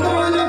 Hare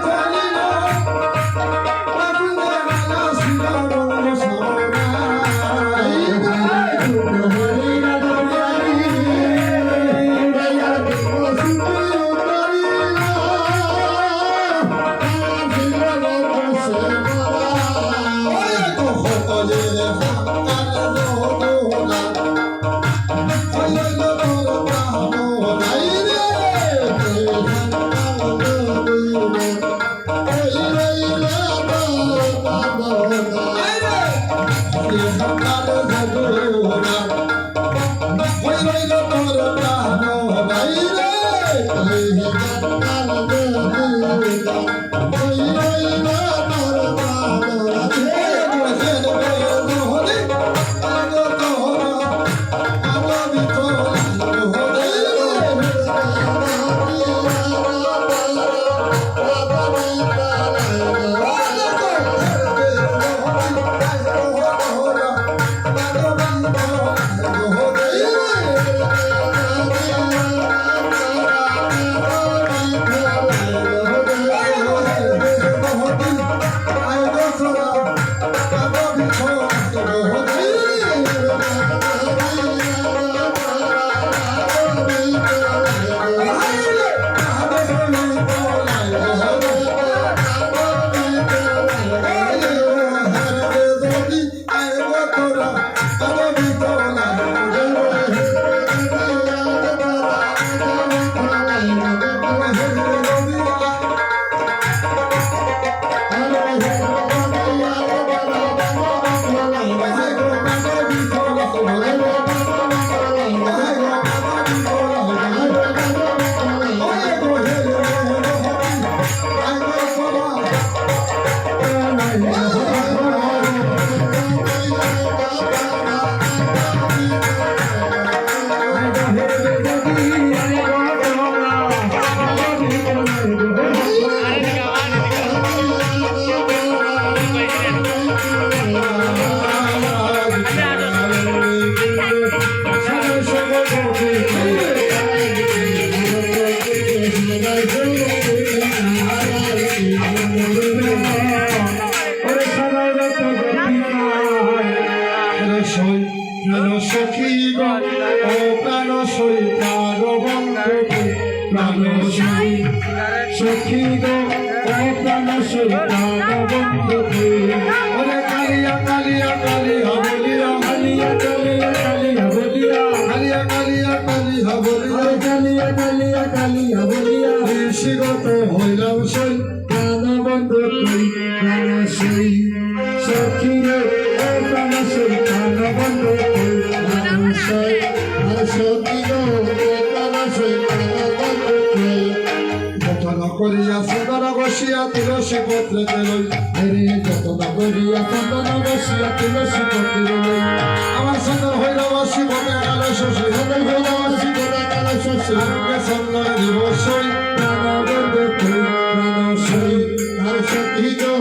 সখী গো প্রাণ বন্ধু কালিয়া কালিয়া কালিয়া বলিয়া কালিয়া কালিয়া কালিয়া বলিয়া কালিয়া কালিয়া কালিয়া বলিয়া কালিয়া কালিয়া কালিয়া বলিয়া ঋষিগত হইলাম সই প্রাণ বন্ধু প্রাণ সই সখী গো প্রাণ সই প্রাণ বন্ধু প্রাণ সই সখী গো প্রাণ সই প্রাণ বন্ধু করিয়া সুন্দর বসিয়া তুলসী পত্রে লই হেরে যতন করিয়া চন্দন বসিয়া তুলসী পত্রে লই আমার সুন্দর হইল বসি বনে গেল শশী সুন্দর হইল বসি বনে গেল শশী রঙে সন্ধ্যা দিবসই প্রাণ বন্ধু প্রাণ সই আর সখী গো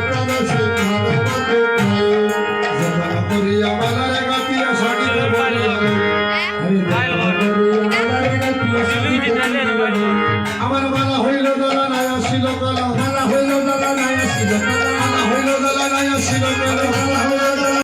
প্রাণ সই প্রাণ বন্ধু যতন করিয়া মালারে গাতিয়া সাকিতে বলিয়া আমার মালা হইল দলা নাই আসিল কলা মালা হইল দলা নাই আসিল কলা মালা হইল দলা নাই আসিল কলা